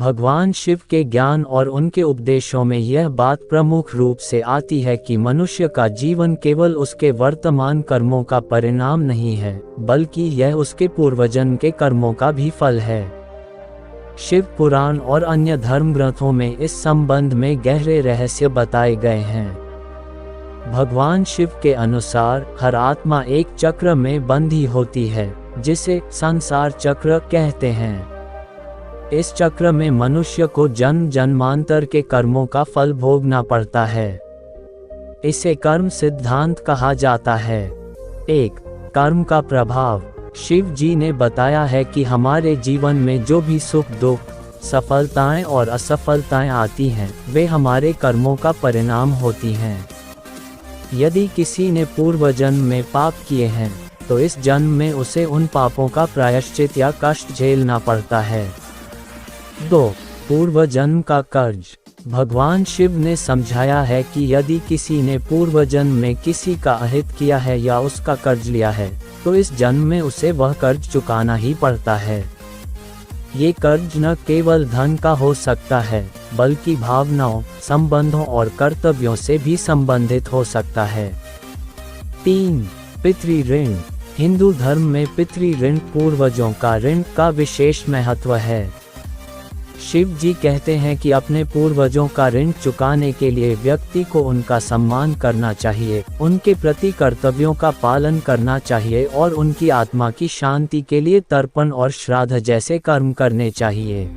भगवान शिव के ज्ञान और उनके उपदेशों में यह बात प्रमुख रूप से आती है कि मनुष्य का जीवन केवल उसके वर्तमान कर्मों का परिणाम नहीं है, बल्कि यह उसके पूर्वजन्म के कर्मों का भी फल है। शिव पुराण और अन्य धर्म ग्रंथों में इस संबंध में गहरे रहस्य बताए गए हैं। भगवान शिव के अनुसार हर आत्मा एक चक्र में बंधी होती है, जिसे संसार चक्र कहते हैं। इस चक्र में मनुष्य को जन्म जन्मांतर के कर्मों का फल भोगना पड़ता है। इसे कर्म सिद्धांत कहा जाता है। 1. कर्म का प्रभाव। शिव जी ने बताया है कि हमारे जीवन में जो भी सुख दुख, सफलताएं और असफलताएं आती हैं, वे हमारे कर्मों का परिणाम होती हैं। यदि किसी ने पूर्व जन्म में पाप किए हैं, तो इस जन्म में उसे उन पापों का प्रायश्चित या कष्ट झेलना पड़ता है। 2. पूर्व जन्म का कर्ज। भगवान शिव ने समझाया है कि यदि किसी ने पूर्व जन्म में किसी का अहित किया है या उसका कर्ज लिया है, तो इस जन्म में उसे वह कर्ज चुकाना ही पड़ता है। ये कर्ज न केवल धन का हो सकता है, बल्कि भावनाओं, संबंधों और कर्तव्यों से भी संबंधित हो सकता है। 3. पितृ ऋण। हिंदू धर्म में पितृ ऋण, पूर्वजों का ऋण का विशेष महत्व है। शिव जी कहते हैं कि अपने पूर्वजों का ऋण चुकाने के लिए व्यक्ति को उनका सम्मान करना चाहिए, उनके प्रति कर्तव्यों का पालन करना चाहिए और उनकी आत्मा की शांति के लिए तर्पण और श्राद्ध जैसे कर्म करने चाहिए।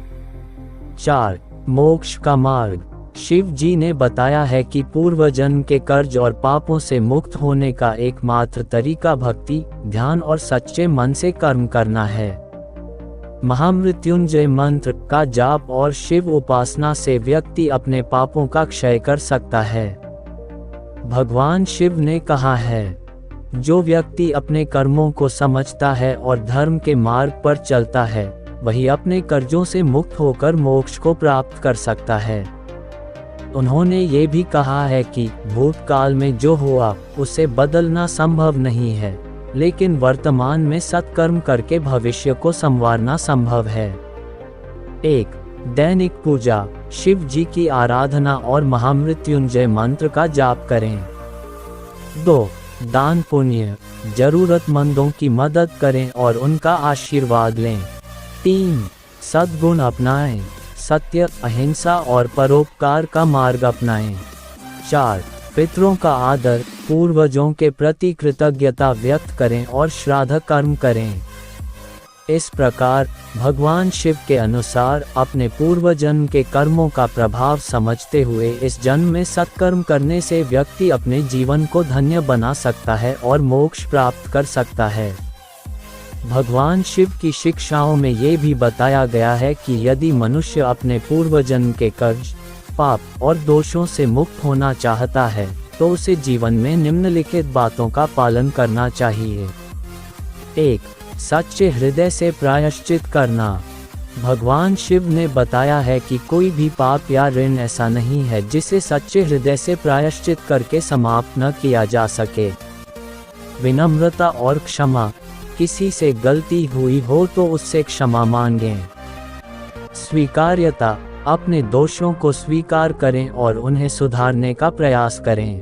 4. मोक्ष का मार्ग। शिव जी ने बताया है कि पूर्व जन्म के कर्ज और पापों से मुक्त होने का एकमात्र तरीका भक्ति, ध्यान और सच्चे मन से कर्म करना है। महामृत्युंजय मंत्र का जाप और शिव उपासना से व्यक्ति अपने पापों का क्षय कर सकता है। भगवान शिव ने कहा है, जो व्यक्ति अपने कर्मों को समझता है और धर्म के मार्ग पर चलता है, वही अपने कर्जों से मुक्त होकर मोक्ष को प्राप्त कर सकता है। उन्होंने ये भी कहा है कि भूतकाल में जो हुआ उसे बदलना संभव नहीं है, लेकिन वर्तमान में सत्कर्म करके भविष्य को संवारना संभव है। 1. दैनिक पूजा। शिव जी की आराधना और महामृत्युंजय मंत्र का जाप करें। 2. दान पुण्य। जरूरतमंदों की मदद करें और उनका आशीर्वाद लें। 3. सद्गुण अपनाएं। सत्य, अहिंसा और परोपकार का मार्ग अपनाएं। 4. पितरों का आदर, पूर्वजों के प्रति कृतज्ञता व्यक्त करें और श्राद्ध कर्म करें। इस प्रकार भगवान शिव के अनुसार अपने पूर्व जन्म के कर्मों का प्रभाव समझते हुए इस जन्म में सत्कर्म करने से व्यक्ति अपने जीवन को धन्य बना सकता है और मोक्ष प्राप्त कर सकता है। भगवान शिव की शिक्षाओं में ये भी बताया गया है कि यदि मनुष्य अपने पूर्व जन्म के कर्ज, पाप और दोषों से मुक्त होना चाहता है, तो उसे जीवन में निम्नलिखित बातों का पालन करना चाहिए। 1. सच्चे हृदय से प्रायश्चित करना। भगवान शिव ने बताया है कि कोई भी पाप या ऋण ऐसा नहीं है जिसे सच्चे हृदय से प्रायश्चित करके समाप्त न किया जा सके। विनम्रता और क्षमा। किसी से गलती हुई हो तो उससे क्षमा मांगें। स्वीकार्यता। अपने दोषों को स्वीकार करें और उन्हें सुधारने का प्रयास करें।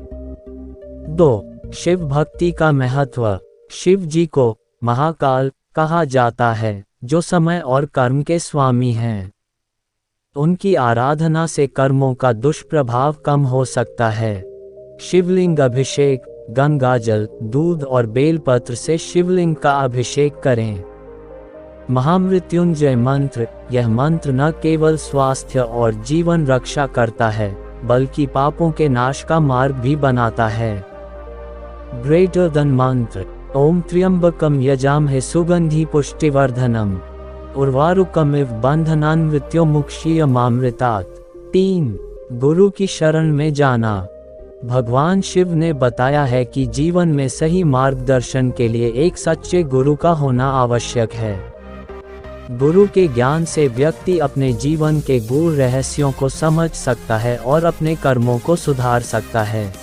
2. शिव भक्ति का महत्व। शिव जी को महाकाल कहा जाता है, जो समय और कर्म के स्वामी हैं। उनकी आराधना से कर्मों का दुष्प्रभाव कम हो सकता है। शिवलिंग अभिषेक। गंगाजल, दूध और बेलपत्र से शिवलिंग का अभिषेक करें। महामृत्युंजय मंत्र। यह मंत्र न केवल स्वास्थ्य और जीवन रक्षा करता है, बल्कि पापों के नाश का मार्ग भी बनाता है। ग्रेटर देन मंत्र। ओम त्र्यंबकम यजामहे सुगंधि पुष्टिवर्धनम उर्वारुकमिव बंधनान् मृत्युमुक्षीयमामृतात्। 3. गुरु की शरण में जाना। भगवान शिव ने बताया है कि जीवन में सही मार्गदर्शन के लिए एक सच्चे गुरु का होना आवश्यक है। गुरु के ज्ञान से व्यक्ति अपने जीवन के गूढ़ रहस्यों को समझ सकता है और अपने कर्मों को सुधार सकता है।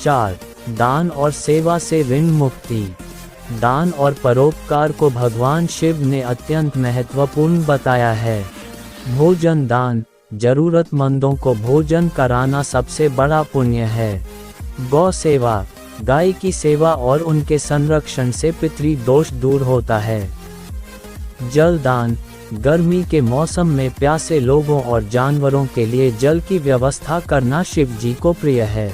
4. दान और सेवा से ऋण मुक्ति। दान और परोपकार को भगवान शिव ने अत्यंत महत्वपूर्ण बताया है। भोजन दान, जरूरतमंदों को भोजन कराना सबसे बड़ा पुण्य है। गौ सेवा, गाय की सेवा और उनके संरक्षण से पितृ दोष दूर होता है। जल दान, गर्मी के मौसम में प्यासे लोगों और जानवरों के लिए जल की व्यवस्था करना शिव जी को प्रिय है।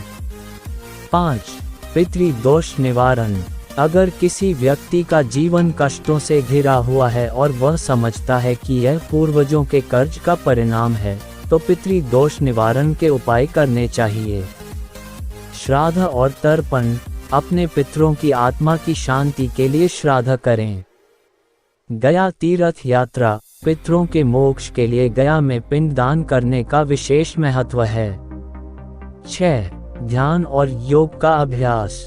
5. पितृ दोष निवारण, अगर किसी व्यक्ति का जीवन कष्टों से घिरा हुआ है और वह समझता है कि यह पूर्वजों के कर्ज का परिणाम है, तो पितृ दोष निवारण के उपाय करने चाहिए। श्राद्ध और तर्पण, अपने पितरों की आत्मा की शांति के लिए श्राद्ध करें। गया तीर्थ यात्रा, पितरों के मोक्ष के लिए गया में पिंडदान करने का विशेष महत्व है। 6. ध्यान और योग का अभ्यास,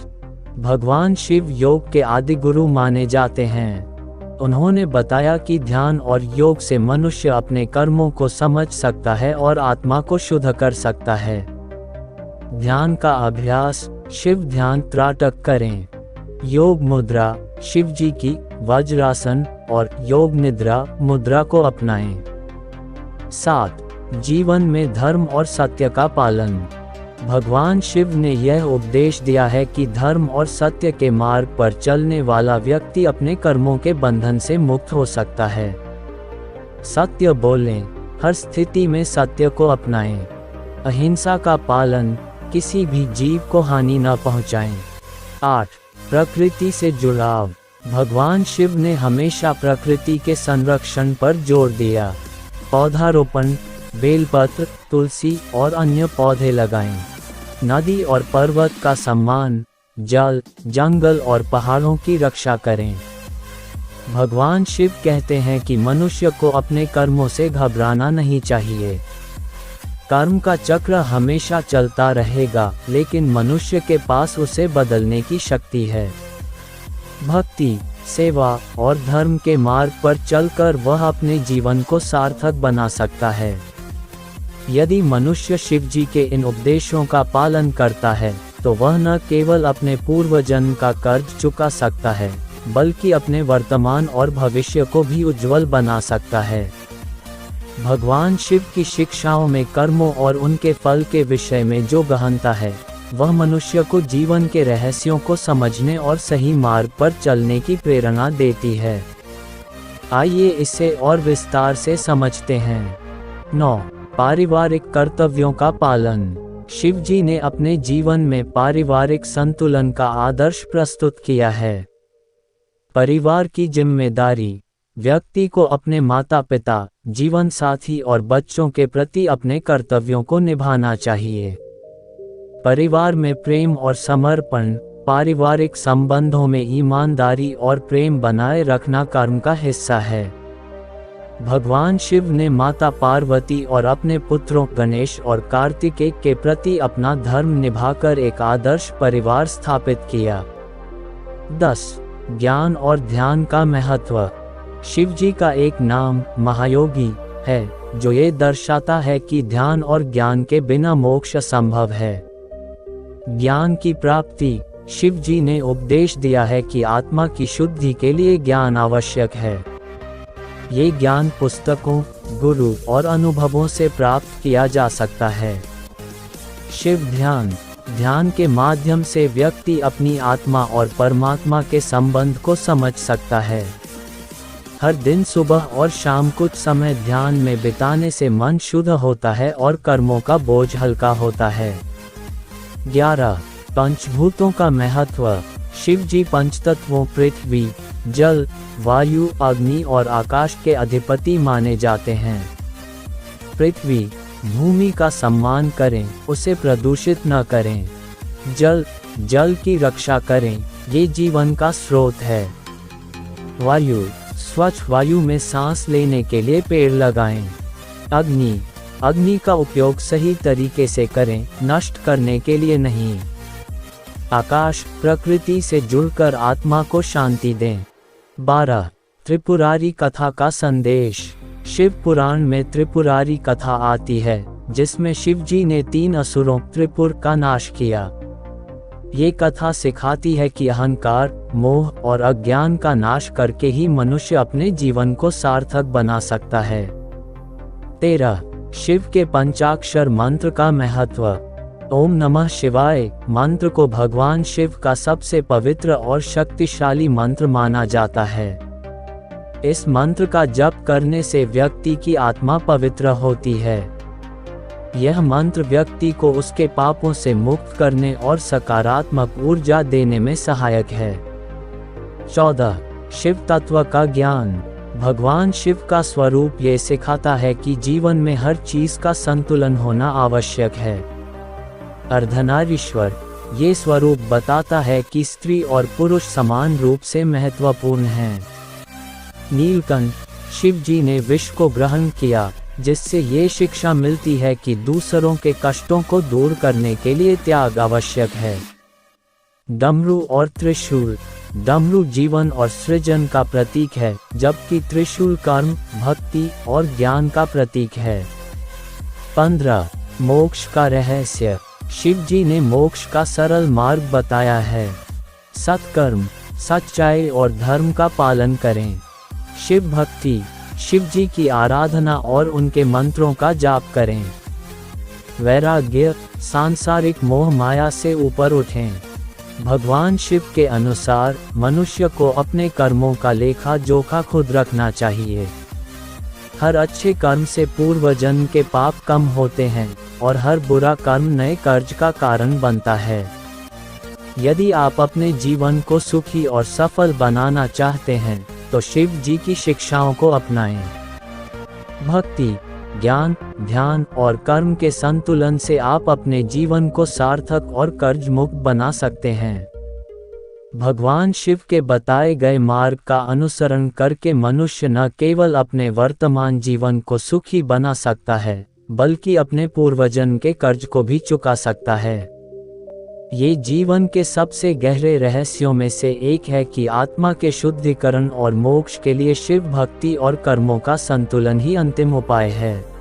भगवान शिव योग के आदि गुरु माने जाते हैं। उन्होंने बताया कि ध्यान और योग से मनुष्य अपने कर्मों को समझ सकता है और आत्मा को शुद्ध कर सकता है। ध्यान का अभ्यास, शिव ध्यान त्राटक करें। योग मुद्रा, शिव जी की वज्रासन और योग निद्रा मुद्रा को अपनाएं। 7. जीवन में धर्म और सत्य का पालन, भगवान शिव ने यह उपदेश दिया है कि धर्म और सत्य के मार्ग पर चलने वाला व्यक्ति अपने कर्मों के बंधन से मुक्त हो सकता है। सत्य बोलें, हर स्थिति में सत्य को अपनाएं। अहिंसा का पालन, किसी भी जीव को हानि न पहुंचाएं। 8. प्रकृति से जुड़ाव, भगवान शिव ने हमेशा प्रकृति के संरक्षण पर जोर दिया। पौधारोपण, बेलपत्र, तुलसी और अन्य पौधे लगाएं। नदी और पर्वत का सम्मान, जल, जंगल और पहाड़ों की रक्षा करें। भगवान शिव कहते हैं कि मनुष्य को अपने कर्मों से घबराना नहीं चाहिए। कर्म का चक्र हमेशा चलता रहेगा, लेकिन मनुष्य के पास उसे बदलने की शक्ति है। भक्ति, सेवा और धर्म के मार्ग पर चलकर वह अपने जीवन को सार्थक बना सकता है। यदि मनुष्य शिव जी के इन उपदेशों का पालन करता है, तो वह न केवल अपने पूर्व जन्म का कर्ज चुका सकता है, बल्कि अपने वर्तमान और भविष्य को भी उज्जवल बना सकता है। भगवान शिव की शिक्षाओं में कर्मों और उनके फल के विषय में जो गहनता है, वह मनुष्य को जीवन के रहस्यों को समझने और सही मार्ग पर चलने की प्रेरणा देती है। आइए इसे और विस्तार से समझते हैं। 9. पारिवारिक कर्तव्यों का पालन, शिव जी ने अपने जीवन में पारिवारिक संतुलन का आदर्श प्रस्तुत किया है। परिवार की जिम्मेदारी, व्यक्ति को अपने माता पिता, जीवन साथी और बच्चों के प्रति अपने कर्तव्यों को निभाना चाहिए। परिवार में प्रेम और समर्पण, पारिवारिक संबंधों में ईमानदारी और प्रेम बनाए रखना कर्म का हिस्सा है। भगवान शिव ने माता पार्वती और अपने पुत्रों गणेश और कार्तिकेय के प्रति अपना धर्म निभाकर एक आदर्श परिवार स्थापित किया। 10. ज्ञान और ध्यान का महत्व, शिव जी का एक नाम महायोगी है, जो ये दर्शाता है कि ध्यान और ज्ञान के बिना मोक्ष असंभव है। ज्ञान की प्राप्ति, शिव जी ने उपदेश दिया है कि आत्मा की शुद्धि के लिए ज्ञान आवश्यक है। ये ज्ञान पुस्तकों, गुरु और अनुभवों से प्राप्त किया जा सकता है। शिव ध्यान, ध्यान के माध्यम से व्यक्ति अपनी आत्मा और परमात्मा के संबंध को समझ सकता है। हर दिन सुबह और शाम कुछ समय ध्यान में बिताने से मन शुद्ध होता है और कर्मों का बोझ हल्का होता है। 11. पंचभूतों का महत्व, शिव जी पंचतत्वों पृथ्वी, जल, वायु, अग्नि और आकाश के अधिपति माने जाते हैं। पृथ्वी, भूमि का सम्मान करें, उसे प्रदूषित न करें। जल, जल की रक्षा करें, ये जीवन का स्रोत है। वायु, स्वच्छ वायु में सांस लेने के लिए पेड़ लगाएं। अग्नि, अग्नि का उपयोग सही तरीके से करें, नष्ट करने के लिए नहीं। आकाश, प्रकृति से जुड़कर आत्मा को शांति दें। 12. त्रिपुरारी कथा का संदेश, शिव पुराण में त्रिपुरारी कथा आती है, जिसमें शिव जी ने 3 असुरों त्रिपुर का नाश किया। ये कथा सिखाती है कि अहंकार, मोह और अज्ञान का नाश करके ही मनुष्य अपने जीवन को सार्थक बना सकता है। 13. शिव के पंचाक्षर मंत्र का महत्व। ओम नमः शिवाय मंत्र को भगवान शिव का सबसे पवित्र और शक्तिशाली मंत्र माना जाता है। इस मंत्र का जप करने से व्यक्ति की आत्मा पवित्र होती है। यह मंत्र व्यक्ति को उसके पापों से मुक्त करने और सकारात्मक ऊर्जा देने में सहायक है। 14. शिव तत्व का ज्ञान। भगवान शिव का स्वरूप ये सिखाता है कि जीवन में हर चीज का संतुलन होना आवश्यक है। अर्धनारीश्वर ये स्वरूप बताता है कि स्त्री और पुरुष समान रूप से महत्वपूर्ण हैं। नीलकंठ शिव जी ने विष को ग्रहण किया, जिससे ये शिक्षा मिलती है कि दूसरों के कष्टों को दूर करने के लिए त्याग आवश्यक है। डमरू और त्रिशूल। डमरू जीवन और सृजन का प्रतीक है, जबकि त्रिशूल कर्म, भक्ति और ज्ञान का प्रतीक है। 15. मोक्ष का रहस्य। शिव जी ने मोक्ष का सरल मार्ग बताया है। सत्कर्म, सच्चाई और धर्म का पालन करें। शिव भक्ति, शिव जी की आराधना और उनके मंत्रों का जाप करें। वैराग्य, सांसारिक मोह माया से ऊपर उठें। भगवान शिव के अनुसार मनुष्य को अपने कर्मों का लेखा जोखा खुद रखना चाहिए। हर अच्छे कर्म से पूर्व जन्म के पाप कम होते हैं और हर बुरा कर्म नए कर्ज का कारण बनता है। यदि आप अपने जीवन को सुखी और सफल बनाना चाहते हैं तो शिव जी की शिक्षाओं को अपनाएं। भक्ति, ज्ञान, ध्यान और कर्म के संतुलन से आप अपने जीवन को सार्थक और कर्ज मुक्त बना सकते हैं। भगवान शिव के बताए गए मार्ग का अनुसरण करके मनुष्य न केवल अपने वर्तमान जीवन को सुखी बना सकता है, बल्कि अपने पूर्वजन्म के कर्ज को भी चुका सकता है। ये जीवन के सबसे गहरे रहस्यों में से एक है कि आत्मा के शुद्धिकरण और मोक्ष के लिए शिव भक्ति और कर्मों का संतुलन ही अंतिम उपाय है।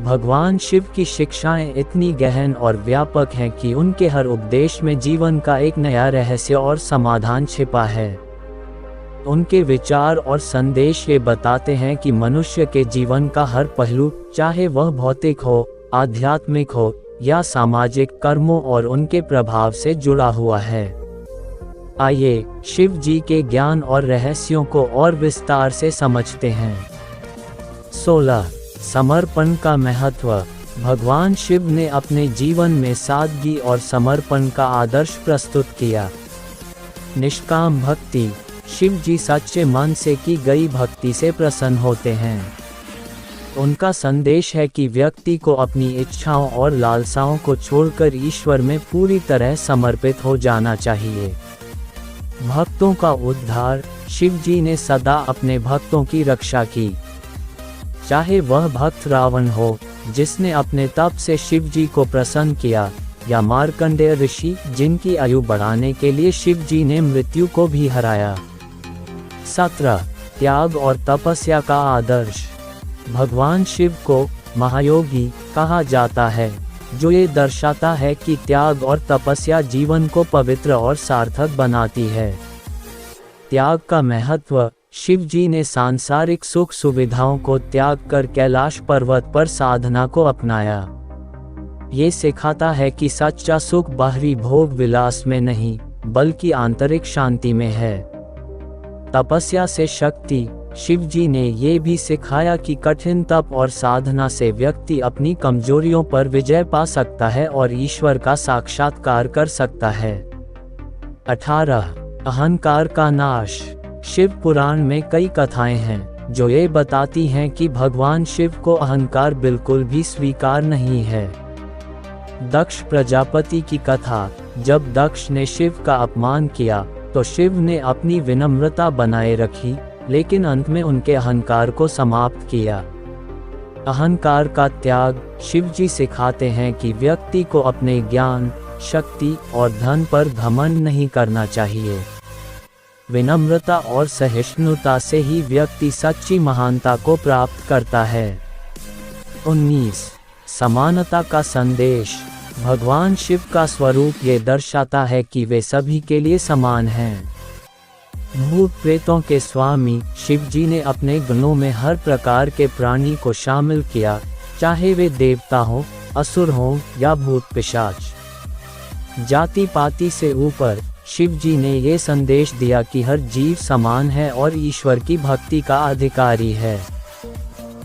भगवान शिव की शिक्षाएं इतनी गहन और व्यापक हैं कि उनके हर उपदेश में जीवन का एक नया रहस्य और समाधान छिपा है। उनके विचार और संदेश ये बताते हैं कि मनुष्य के जीवन का हर पहलू, चाहे वह भौतिक हो, आध्यात्मिक हो या सामाजिक, कर्मों और उनके प्रभाव से जुड़ा हुआ है। आइए शिव जी के ज्ञान और रहस्यों को और विस्तार से समझते हैं। 16. समर्पण का महत्व। भगवान शिव ने अपने जीवन में सादगी और समर्पण का आदर्श प्रस्तुत किया। निष्काम भक्ति। शिव जी सच्चे मन से की गई भक्ति से प्रसन्न होते हैं। उनका संदेश है कि व्यक्ति को अपनी इच्छाओं और लालसाओं को छोड़कर ईश्वर में पूरी तरह समर्पित हो जाना चाहिए। भक्तों का उद्धार। शिव जी ने सदा अपने भक्तों की रक्षा की। चाहे वह भक्त रावण हो, जिसने अपने तप से शिव जी को प्रसन्न किया, या मार्कंडेय ऋषि, जिनकी आयु बढ़ाने के लिए शिव जी ने मृत्यु को भी हराया। 17. त्याग और तपस्या का आदर्श। भगवान शिव को महायोगी कहा जाता है, जो ये दर्शाता है कि त्याग और तपस्या जीवन को पवित्र और सार्थक बनाती है। त्याग का महत्व। शिव जी ने सांसारिक सुख सुविधाओं को त्याग कर कैलाश पर्वत पर साधना को अपनाया। ये सिखाता है कि सच्चा सुख बाहरी भोग विलास में नहीं, बल्कि आंतरिक शांति में है। तपस्या से शक्ति। शिव जी ने ये भी सिखाया कि कठिन तप और साधना से व्यक्ति अपनी कमजोरियों पर विजय पा सकता है और ईश्वर का साक्षात्कार कर सकता है। 18. अहंकार का नाश। शिव पुराण में कई कथाएं हैं जो ये बताती हैं कि भगवान शिव को अहंकार बिल्कुल भी स्वीकार नहीं है। दक्ष प्रजापति की कथा। जब दक्ष ने शिव का अपमान किया तो शिव ने अपनी विनम्रता बनाए रखी, लेकिन अंत में उनके अहंकार को समाप्त किया। अहंकार का त्याग। शिव जी सिखाते हैं कि व्यक्ति को अपने ज्ञान, शक्ति और धन पर घमंड नहीं करना चाहिए। विनम्रता और सहिष्णुता से ही व्यक्ति सच्ची महानता को प्राप्त करता है। 19. समानता का संदेश। भगवान शिव का स्वरूप ये दर्शाता है कि वे सभी के लिए समान हैं। भूत प्रेतों के स्वामी शिव जी ने अपने गणों में हर प्रकार के प्राणी को शामिल किया, चाहे वे देवता हो, असुर हो या भूत पिशाच। जाति पाति से ऊपर शिव जी ने ये संदेश दिया कि हर जीव समान है और ईश्वर की भक्ति का अधिकारी है।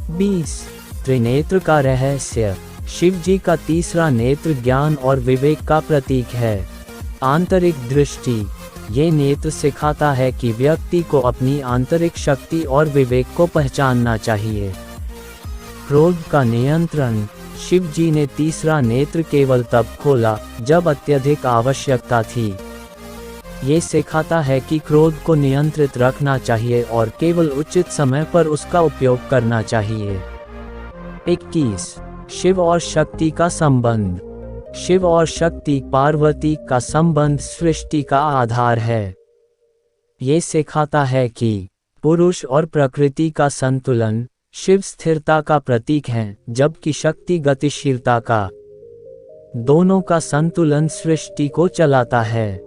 20 त्रिनेत्र का रहस्य। शिव जी का तीसरा नेत्र ज्ञान और विवेक का प्रतीक है। आंतरिक दृष्टि। ये नेत्र सिखाता है कि व्यक्ति को अपनी आंतरिक शक्ति और विवेक को पहचानना चाहिए। क्रोध का नियंत्रण। शिव जी ने तीसरा नेत्र केवल तब खोला जब अत्यधिक आवश्यकता थी। ये सिखाता है कि क्रोध को नियंत्रित रखना चाहिए और केवल उचित समय पर उसका उपयोग करना चाहिए। 21 शिव और शक्ति का संबंध। शिव और शक्ति पार्वती का संबंध सृष्टि का आधार है। ये सिखाता है कि पुरुष और प्रकृति का संतुलन। शिव स्थिरता का प्रतीक है, जबकि शक्ति गतिशीलता का। दोनों का संतुलन सृष्टि को चलाता है।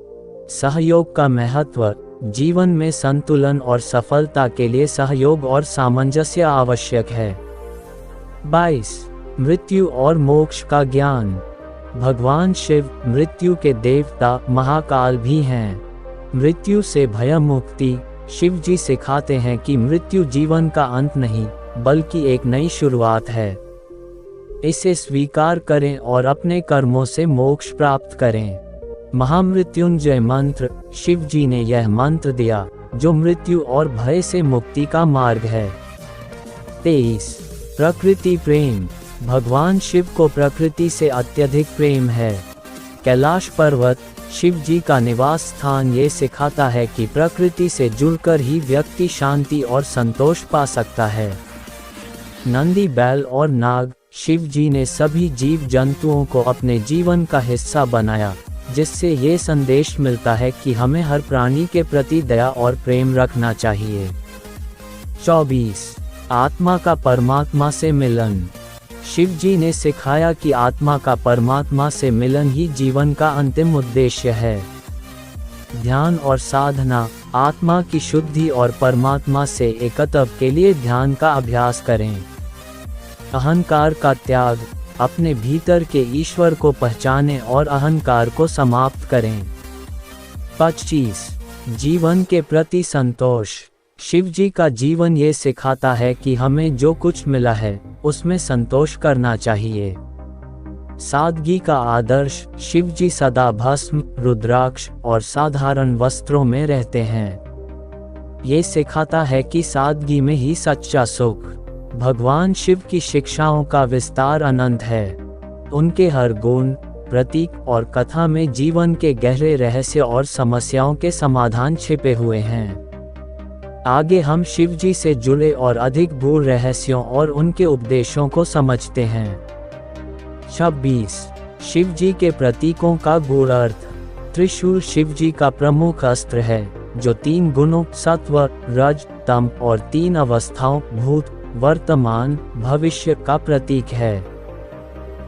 सहयोग का महत्व। जीवन में संतुलन और सफलता के लिए सहयोग और सामंजस्य आवश्यक है। 22 मृत्यु और मोक्ष का ज्ञान। भगवान शिव मृत्यु के देवता महाकाल भी हैं। मृत्यु से भय मुक्ति। शिव जी सिखाते हैं कि मृत्यु जीवन का अंत नहीं, बल्कि एक नई शुरुआत है। इसे स्वीकार करें और अपने कर्मों से मोक्ष प्राप्त करें। महामृत्युंजय मंत्र। शिव जी ने यह मंत्र दिया, जो मृत्यु और भय से मुक्ति का मार्ग है। 23 प्रकृति प्रेम। भगवान शिव को प्रकृति से अत्यधिक प्रेम है। कैलाश पर्वत शिव जी का निवास स्थान ये सिखाता है कि प्रकृति से जुड़कर ही व्यक्ति शांति और संतोष पा सकता है। नंदी बैल और नाग। शिव जी ने सभी जीव जंतुओं को अपने जीवन का हिस्सा बनाया, जिससे ये संदेश मिलता है कि हमें हर प्राणी के प्रति दया और प्रेम रखना चाहिए। 24 आत्मा का परमात्मा से मिलन। शिव जी ने सिखाया कि आत्मा का परमात्मा से मिलन ही जीवन का अंतिम उद्देश्य है। ध्यान और साधना। आत्मा की शुद्धि और परमात्मा से एकत्व के लिए ध्यान का अभ्यास करें। अहंकार का त्याग। अपने भीतर के ईश्वर को पहचानें और अहंकार को समाप्त करें। 25 जीवन के प्रति संतोष। शिव जी का जीवन ये सिखाता है कि हमें जो कुछ मिला है उसमें संतोष करना चाहिए। सादगी का आदर्श। शिव जी सदा भस्म, रुद्राक्ष और साधारण वस्त्रों में रहते हैं। ये सिखाता है कि सादगी में ही सच्चा सुख। भगवान शिव की शिक्षाओं का विस्तार अनंत है। उनके हर गुण, प्रतीक और कथा में जीवन के गहरे रहस्य और समस्याओं के समाधान छिपे हुए हैं। आगे हम शिव जी से जुड़े और अधिक गूढ़ रहस्यों और उनके उपदेशों को समझते हैं। 26 शिव जी के प्रतीकों का गूढ़ अर्थ। त्रिशूल शिव जी का प्रमुख अस्त्र है, जो 3 गुणों सत्व, रज, तम और 3 अवस्थाओं भूत, वर्तमान, भविष्य का प्रतीक है।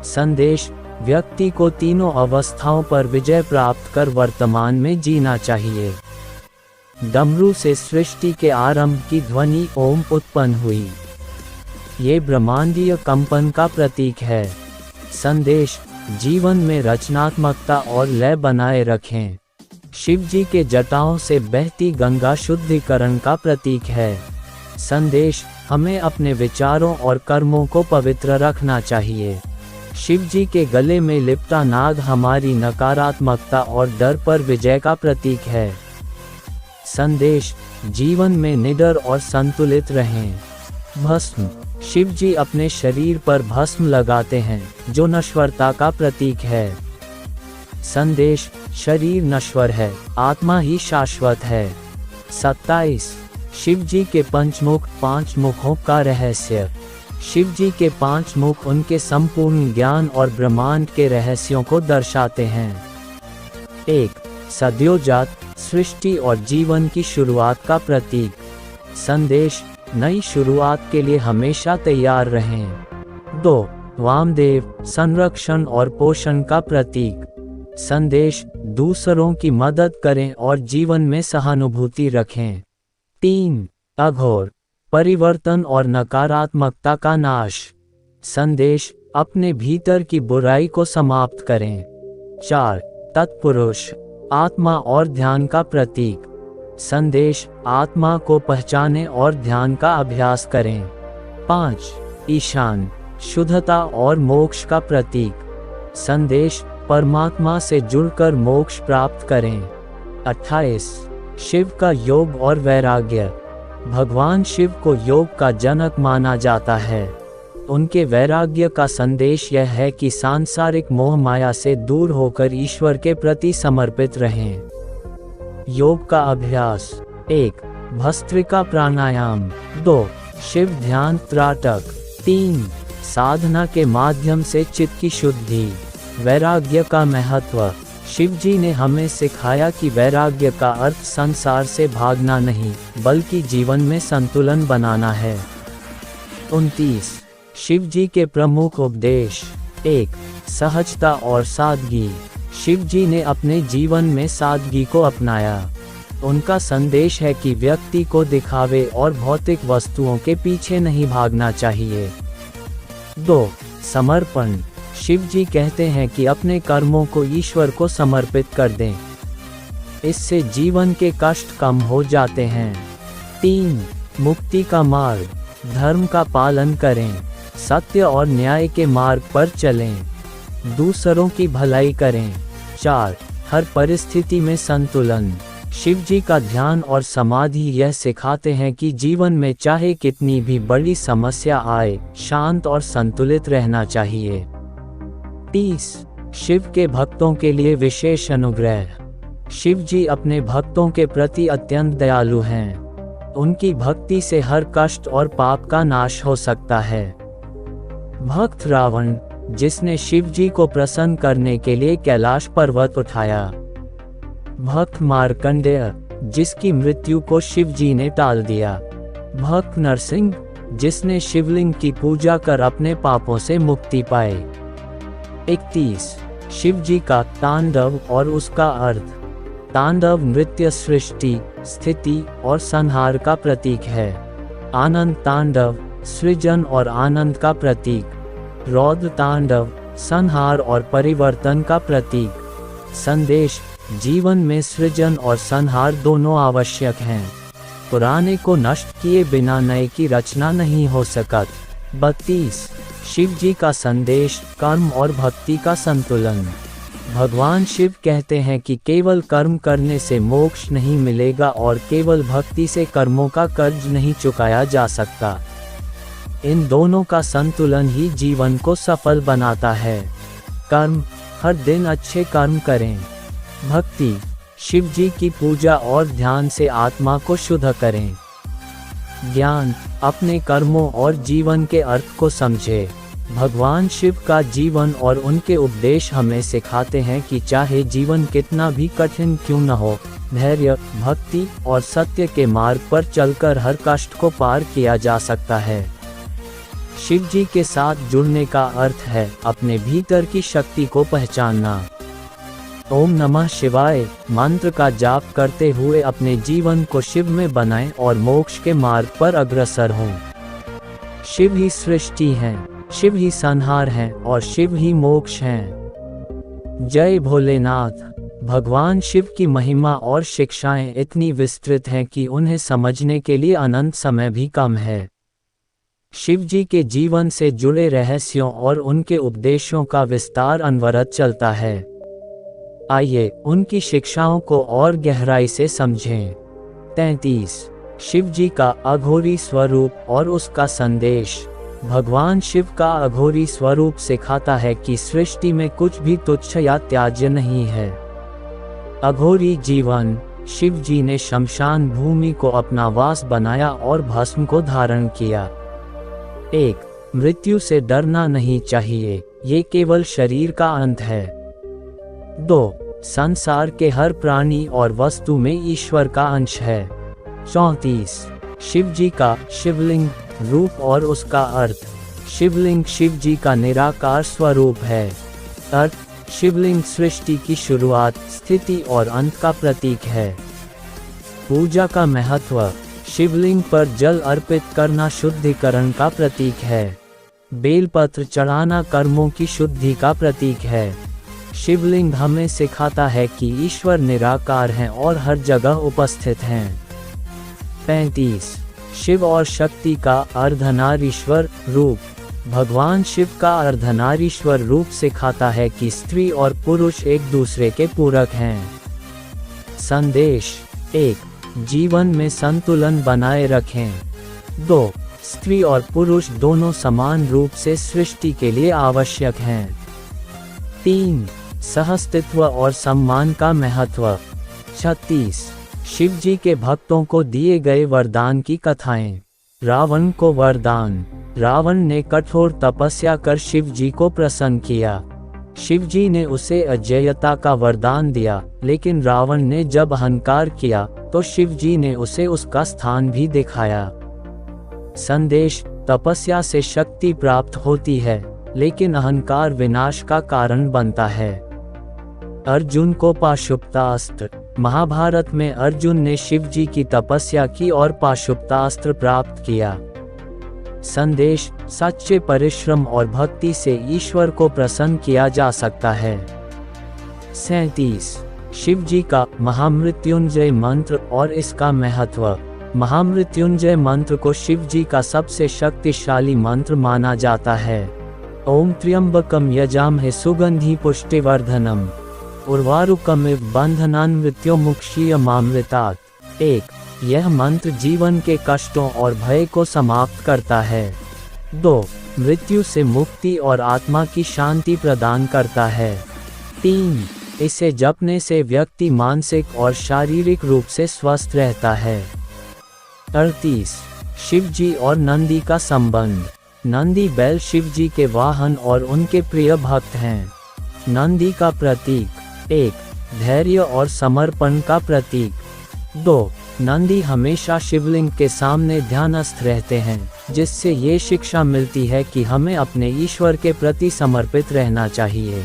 संदेश। व्यक्ति को तीनों अवस्थाओं पर विजय प्राप्त कर वर्तमान में जीना चाहिए। डमरू से सृष्टि के आरंभ की ध्वनि ओम उत्पन्न हुई। ये ब्रह्मांडीय कंपन का प्रतीक है। संदेश। जीवन में रचनात्मकता और लय बनाए रखें। शिव जी के जटाओं से बहती गंगा शुद्धिकरण का प्रतीक है। संदेश। हमें अपने विचारों और कर्मों को पवित्र रखना चाहिए। शिव जी के गले में लिपटा नाग हमारी नकारात्मकता और डर पर विजय का प्रतीक है। संदेश। जीवन में निडर और संतुलित रहें। भस्म। शिव जी अपने शरीर पर भस्म लगाते हैं, जो नश्वरता का प्रतीक है। संदेश। शरीर नश्वर है, आत्मा ही शाश्वत है। 27 शिव जी के पंचमुख 5 मुखों का रहस्य। शिव जी के 5 मुख उनके संपूर्ण ज्ञान और ब्रह्मांड के रहस्यों को दर्शाते हैं। 1 सद्योजात सृष्टि और जीवन की शुरुआत का प्रतीक। संदेश। नई शुरुआत के लिए हमेशा तैयार रहें। 2 वामदेव संरक्षण और पोषण का प्रतीक। संदेश, दूसरों की मदद करें और जीवन में सहानुभूति रखें। 3. अघोर, परिवर्तन और नकारात्मकता का नाश। संदेश, अपने भीतर की बुराई को समाप्त करें। 4. तत्पुरुष, आत्मा और ध्यान का प्रतीक। संदेश, आत्मा को पहचानें और ध्यान का अभ्यास करें। 5. ईशान, शुद्धता और मोक्ष का प्रतीक। संदेश, परमात्मा से जुड़कर मोक्ष प्राप्त करें। 28. शिव का योग और वैराग्य। भगवान शिव को योग का जनक माना जाता है। उनके वैराग्य का संदेश यह है कि सांसारिक मोह माया से दूर होकर ईश्वर के प्रति समर्पित रहें। योग का अभ्यास। 1. भस्त्रिका प्राणायाम। 2. शिव ध्यान त्राटक। 3. साधना के माध्यम से चित्त की शुद्धि। वैराग्य का महत्व। शिव जी ने हमें सिखाया कि वैराग्य का अर्थ संसार से भागना नहीं, बल्कि जीवन में संतुलन बनाना है। 29. शिव जी के प्रमुख उपदेश। 1. सहजता और सादगी। शिव जी ने अपने जीवन में सादगी को अपनाया। उनका संदेश है कि व्यक्ति को दिखावे और भौतिक वस्तुओं के पीछे नहीं भागना चाहिए। 2. समर्पण। शिव जी कहते हैं कि अपने कर्मों को ईश्वर को समर्पित कर दें। इससे जीवन के कष्ट कम हो जाते हैं। 3. मुक्ति का मार्ग। धर्म का पालन करें, सत्य और न्याय के मार्ग पर चलें, दूसरों की भलाई करें। 4. हर परिस्थिति में संतुलन। शिव जी का ध्यान और समाधि यह सिखाते हैं कि जीवन में चाहे कितनी भी बड़ी समस्या आए, शांत और संतुलित रहना चाहिए। 30. शिव के भक्तों के लिए विशेष अनुग्रह। शिव जी अपने भक्तों के प्रति अत्यंत दयालु हैं। उनकी भक्ति से हर कष्ट और पाप का नाश हो सकता है। भक्त रावण, जिसने शिव जी को प्रसन्न करने के लिए कैलाश पर्वत उठाया। भक्त मार्कंडेय, जिसकी मृत्यु को शिव जी ने टाल दिया। भक्त नरसिंह, जिसने शिवलिंग की पूजा कर अपने पापों से मुक्ति पाई। 31. शिव जी का तांडव और उसका अर्थ। तांडव नृत्य सृष्टि, स्थिति और संहार का प्रतीक है। आनंद तांडव सृजन और आनंद का प्रतीक। रौद्र तांडव संहार और परिवर्तन का प्रतीक। संदेश, जीवन में सृजन और संहार दोनों आवश्यक हैं। पुराने को नष्ट किए बिना नए की रचना नहीं हो सकती। 32. शिव जी का संदेश, कर्म और भक्ति का संतुलन। भगवान शिव कहते हैं कि केवल कर्म करने से मोक्ष नहीं मिलेगा और केवल भक्ति से कर्मों का कर्ज नहीं चुकाया जा सकता। इन दोनों का संतुलन ही जीवन को सफल बनाता है। कर्म, हर दिन अच्छे कर्म करें। भक्ति, शिव जी की पूजा और ध्यान से आत्मा को शुद्ध करें। ज्ञान, अपने कर्मों और जीवन के अर्थ को समझे। भगवान शिव का जीवन और उनके उपदेश हमें सिखाते हैं कि चाहे जीवन कितना भी कठिन क्यों न हो, धैर्य, भक्ति और सत्य के मार्ग पर चलकर हर कष्ट को पार किया जा सकता है। शिव जी के साथ जुड़ने का अर्थ है अपने भीतर की शक्ति को पहचानना। ओम नमः शिवाय मंत्र का जाप करते हुए अपने जीवन को शिव में बनाएं और मोक्ष के मार्ग पर अग्रसर हों। शिव ही सृष्टि हैं, शिव ही संहार हैं और शिव ही मोक्ष हैं। जय भोलेनाथ। भगवान शिव की महिमा और शिक्षाएं इतनी विस्तृत हैं कि उन्हें समझने के लिए अनंत समय भी कम है। शिव जी के जीवन से जुड़े रहस्यों और उनके उपदेशों का विस्तार अनवरत चलता है। आइए उनकी शिक्षाओं को और गहराई से समझें। 33. शिव जी का अघोरी स्वरूप और उसका संदेश। भगवान शिव का अघोरी स्वरूप सिखाता है कि सृष्टि में कुछ भी तुच्छ या त्याज्य नहीं है। अघोरी जीवन, शिव जी ने शमशान भूमि को अपना वास बनाया और भस्म को धारण किया। 1. मृत्यु से डरना नहीं चाहिए, ये केवल शरीर का अंत है। 2. संसार के हर प्राणी और वस्तु में ईश्वर का अंश है। 34. शिव जी का शिवलिंग रूप और उसका अर्थ। शिवलिंग शिव जी का निराकार स्वरूप है। अर्थ, शिवलिंग सृष्टि की शुरुआत, स्थिति और अंत का प्रतीक है। पूजा का महत्व। शिवलिंग पर जल अर्पित करना शुद्धिकरण का प्रतीक है। बेलपत्र चढ़ाना कर्मों की शुद्धि का प्रतीक है। शिवलिंग हमें सिखाता है कि ईश्वर निराकार हैं और हर जगह उपस्थित हैं। 35। शिव और शक्ति का अर्धनारीश्वर रूप। भगवान शिव का अर्धनारीश्वर रूप सिखाता है कि स्त्री और पुरुष एक दूसरे के पूरक हैं। संदेश। 1. जीवन में संतुलन बनाए रखें। 2. स्त्री और पुरुष दोनों समान रूप से सृष्टि के लिए आवश्यक हैं। 3. सहअस्तित्व और सम्मान का महत्व। 36. शिव जी के भक्तों को दिए गए वरदान की कथाएं। रावण को वरदान। रावण ने कठोर तपस्या कर शिव जी को प्रसन्न किया। शिव जी ने उसे अजेयता का वरदान दिया, लेकिन रावण ने जब अहंकार किया तो शिव जी ने उसे उसका स्थान भी दिखाया। संदेश। तपस्या से शक्ति प्राप्त होती है, लेकिन अहंकार विनाश का कारण बनता है। अर्जुन को पाशुपतास्त्र। महाभारत में अर्जुन ने शिव जी की तपस्या की और पाशुपतास्त्र प्राप्त किया। संदेश। सच्चे परिश्रम और भक्ति से ईश्वर को प्रसन्न किया जा सकता है। 37। शिव जी का महामृत्युंजय मंत्र और इसका महत्व। महामृत्युंजय मंत्र को शिव जी का सबसे शक्तिशाली मंत्र माना जाता है। ओम त्र्यंबकम यजामहे सुगंधि पुष्टिवर्धनम उर्वारुकमिव बंधनान् मृत्युमुक्षीयमामृतात्। 1. यह मंत्र जीवन के कष्टों और भय को समाप्त करता है। 2. मृत्यु से मुक्ति और आत्मा की शांति प्रदान करता है। 3. इसे जपने से व्यक्ति मानसिक और शारीरिक रूप से स्वस्थ रहता है। 38. शिव जी और नंदी का संबंध। नंदी बैल शिव जी के वाहन और उनके प्रिय भक्त हैं। नंदी का प्रतीक। 1. धैर्य और समर्पण का प्रतीक। 2. नंदी हमेशा शिवलिंग के सामने ध्यानस्थ रहते हैं, जिससे ये शिक्षा मिलती है कि हमें अपने ईश्वर के प्रति समर्पित रहना चाहिए।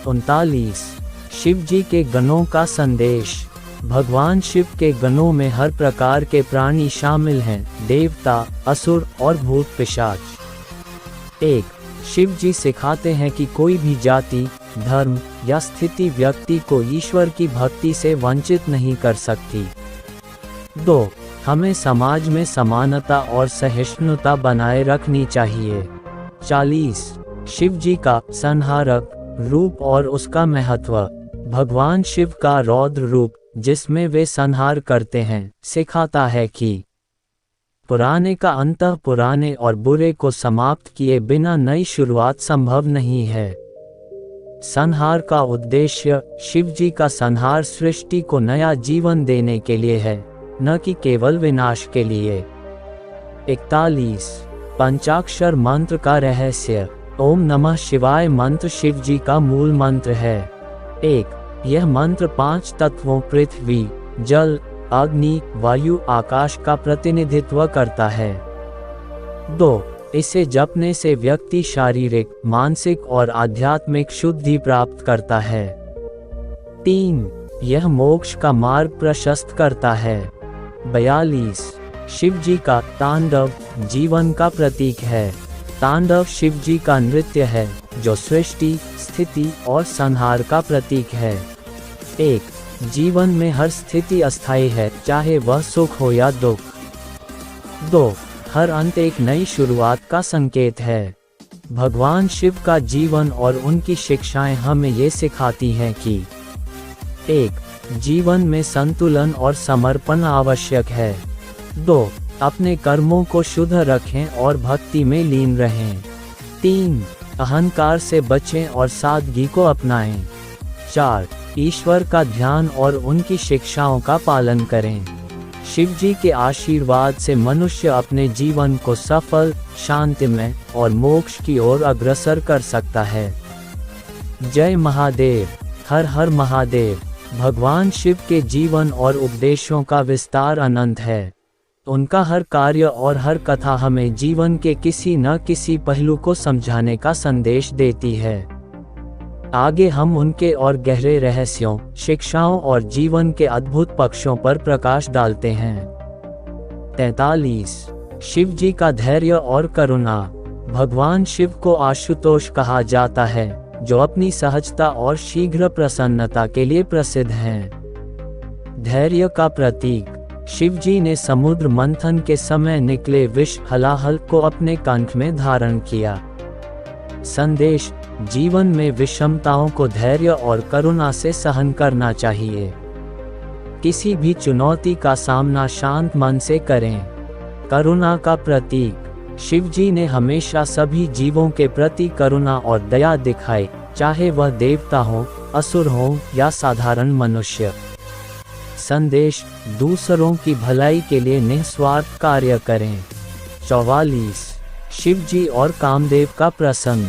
39. शिव जी के गणों का संदेश। भगवान शिव के गणों में हर प्रकार के प्राणी शामिल हैं, देवता, असुर और भूत पिशाच। 1. शिव जी सिखाते हैं कि कोई भी जाति, धर्म या स्थिति व्यक्ति को ईश्वर की भक्ति से वंचित नहीं कर सकती। 2. हमें समाज में समानता और सहिष्णुता बनाए रखनी चाहिए। 40. शिव जी का संहारक रूप और उसका महत्व। भगवान शिव का रौद्र रूप, जिसमें वे संहार करते हैं, सिखाता है कि पुराने का अंतः पुराने और बुरे को समाप्त किए बिना नई शुरुआत संभव नहीं है। संहार का उद्देश्य। शिव जी का संहार सृष्टि को नया जीवन देने के लिए है, न कि केवल विनाश के लिए। 41. पंचाक्षर मंत्र का रहस्य। ओम नमः शिवाय मंत्र शिव जी का मूल मंत्र है। 1. यह मंत्र 5 तत्वों पृथ्वी, जल, अग्नि, वायु, आकाश का प्रतिनिधित्व करता है। 2. इसे जपने से व्यक्ति शारीरिक, मानसिक और आध्यात्मिक शुद्धि प्राप्त करता है। 3. यह मोक्ष का मार्ग प्रशस्त करता है। 42. शिव जी का तांडव जीवन का प्रतीक है। तांडव शिव जी का नृत्य है, जो सृष्टि, स्थिति और संहार का प्रतीक है। 1. जीवन में हर स्थिति अस्थायी है, चाहे वह सुख हो या दुख। 2. हर अंत एक नई शुरुआत का संकेत है। भगवान शिव का जीवन और उनकी शिक्षाएं हमें ये सिखाती हैं कि 1. जीवन में संतुलन और समर्पण आवश्यक है। 2. अपने कर्मों को शुद्ध रखें और भक्ति में लीन रहें। 3. अहंकार से बचें और सादगी को अपनाएं। 4. ईश्वर का ध्यान और उनकी शिक्षाओं का पालन करें। शिव जी के आशीर्वाद से मनुष्य अपने जीवन को सफल, शांतिमय और मोक्ष की ओर अग्रसर कर सकता है। जय महादेव। हर हर महादेव। भगवान शिव के जीवन और उपदेशों का विस्तार अनंत है। उनका हर कार्य और हर कथा हमें जीवन के किसी न किसी पहलू को समझाने का संदेश देती है। आगे हम उनके और गहरे रहस्यों, शिक्षाओं और जीवन के अद्भुत पक्षों पर प्रकाश डालते हैं। 43 शिव जी का धैर्य और करुणा। भगवान शिव को आशुतोष कहा जाता है, जो अपनी सहजता और शीघ्र प्रसन्नता के लिए प्रसिद्ध हैं। धैर्य का प्रतीक। शिव जी ने समुद्र मंथन के समय निकले विष हलाहल को अपने कंठ में धारण किया। संदेश। जीवन में विषमताओं को धैर्य और करुणा से सहन करना चाहिए। किसी भी चुनौती का सामना शांत मन से करें। करुणा का प्रतीक। शिव जी ने हमेशा सभी जीवों के प्रति करुणा और दया दिखाई, चाहे वह देवता हो, असुर हो या साधारण मनुष्य। संदेश। दूसरों की भलाई के लिए निस्वार्थ कार्य करें। 44 शिव जी और कामदेव का प्रसंग।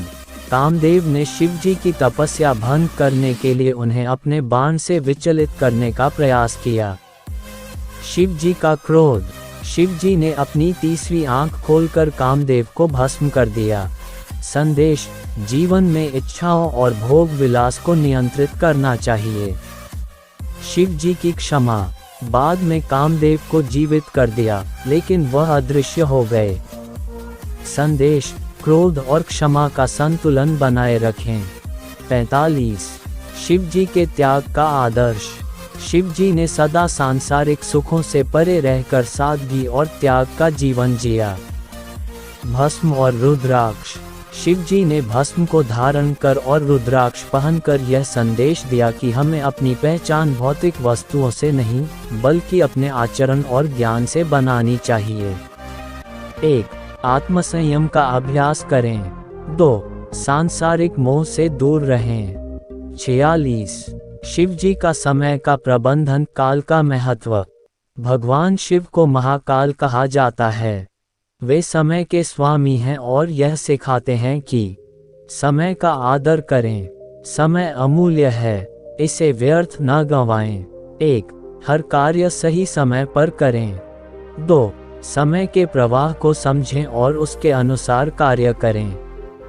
कामदेव ने शिव जी की तपस्या भंग करने के लिए उन्हें अपने बाण से विचलित करने का प्रयास किया। शिव जी का क्रोध। शिव जी ने अपनी तीसरी आंख खोलकर कामदेव को भस्म कर दिया। संदेश। जीवन में इच्छाओं और भोग विलास को नियंत्रित करना चाहिए। शिव जी की क्षमा। बाद में कामदेव को जीवित कर दिया, लेकिन वह अदृश्य हो गए। संदेश। क्रोध और क्षमा का संतुलन बनाए रखें। 45 शिव जी के त्याग का आदर्श। शिव जी ने सदा सांसारिक सुखों से परे रहकर सादगी और त्याग का जीवन जिया। भस्म और रुद्राक्ष। शिव जी ने भस्म को धारण कर और रुद्राक्ष पहनकर यह संदेश दिया कि हमें अपनी पहचान भौतिक वस्तुओं से नहीं, बल्कि अपने आचरण और ज्ञान से बनानी चाहिए। 1 आत्मसंयम का अभ्यास करें। 2 सांसारिक मोह से दूर रहें। 46 शिव जी का समय का प्रबंधन। काल का महत्व। भगवान शिव को महाकाल कहा जाता है। वे समय के स्वामी हैं और यह सिखाते हैं कि समय का आदर करें। समय अमूल्य है, इसे व्यर्थ न गंवाएं। 1 हर कार्य सही समय पर करें। 2 समय के प्रवाह को समझें और उसके अनुसार कार्य करें।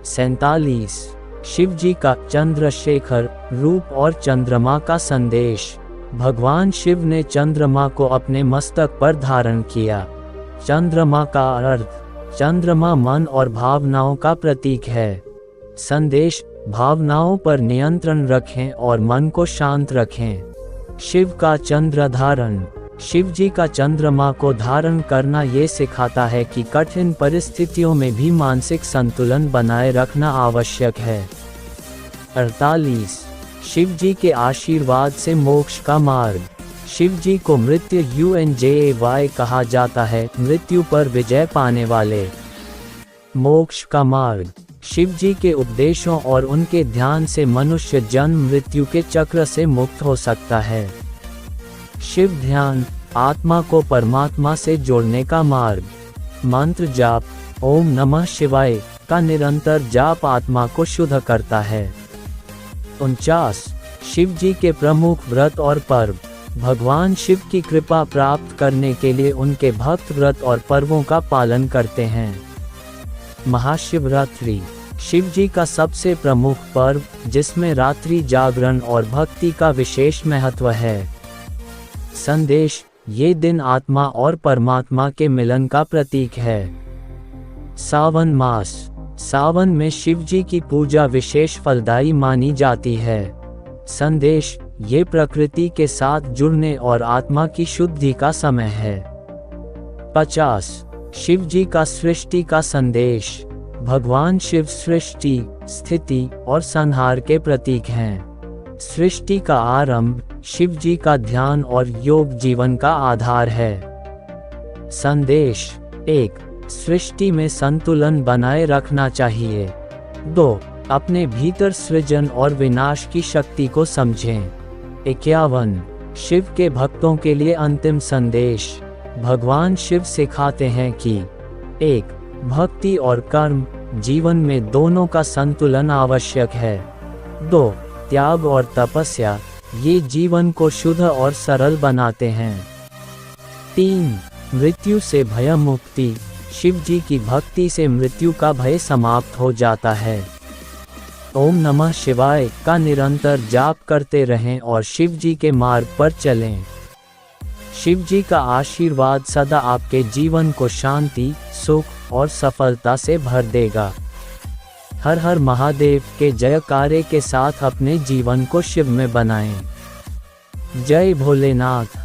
47 शिव जी का चंद्रशेखर रूप और चंद्रमा का संदेश। भगवान शिव ने चंद्रमा को अपने मस्तक पर धारण किया। चंद्रमा का अर्थ। चंद्रमा मन और भावनाओं का प्रतीक है। संदेश। भावनाओं पर नियंत्रण रखें और मन को शांत रखें। शिव का चंद्र धारण। शिव जी का चंद्रमा को धारण करना ये सिखाता है कि कठिन परिस्थितियों में भी मानसिक संतुलन बनाए रखना आवश्यक है। 48 शिव जी के आशीर्वाद से मोक्ष का मार्ग। शिव जी को मृत्युंजय कहा जाता है, मृत्यु पर विजय पाने वाले। मोक्ष का मार्ग। शिव जी के उपदेशों और उनके ध्यान से मनुष्य जन्म मृत्यु के चक्र से मुक्त हो सकता है। शिव ध्यान। आत्मा को परमात्मा से जोड़ने का मार्ग। मंत्र जाप। ओम नमः शिवाय का निरंतर जाप आत्मा को शुद्ध करता है। 49 शिव जी के प्रमुख व्रत और पर्व। भगवान शिव की कृपा प्राप्त करने के लिए उनके भक्त व्रत और पर्वों का पालन करते हैं। महाशिवरात्रि। शिव जी का सबसे प्रमुख पर्व, जिसमें रात्रि जागरण और भक्ति का विशेष महत्व है। संदेश। ये दिन आत्मा और परमात्मा के मिलन का प्रतीक है। सावन मास। सावन में शिव जी की पूजा विशेष फलदायी मानी जाती है। संदेश। ये प्रकृति के साथ जुड़ने और आत्मा की शुद्धि का समय है। 50 शिव जी का सृष्टि का संदेश। भगवान शिव सृष्टि, स्थिति और संहार के प्रतीक हैं। सृष्टि का आरंभ, शिव जी का ध्यान और योग जीवन का आधार है। संदेश। 1 सृष्टि में संतुलन बनाए रखना चाहिए। 2 अपने भीतर सृजन और विनाश की शक्ति को समझें। 51 शिव के भक्तों के लिए अंतिम संदेश। भगवान शिव सिखाते हैं कि 1 भक्ति और कर्म, जीवन में दोनों का संतुलन आवश्यक है। 2 त्याग और तपस्या, ये जीवन को शुद्ध और सरल बनाते हैं। 3 मृत्यु से भय मुक्ति, शिव जी की भक्ति से मृत्यु का भय समाप्त हो जाता है। ओम नमः शिवाय का निरंतर जाप करते रहें और शिव जी के मार्ग पर चलें। शिव जी का आशीर्वाद सदा आपके जीवन को शांति, सुख और सफलता से भर देगा। हर हर महादेव के जयकारे के साथ अपने जीवन को शिव में बनाएं। जय भोलेनाथ।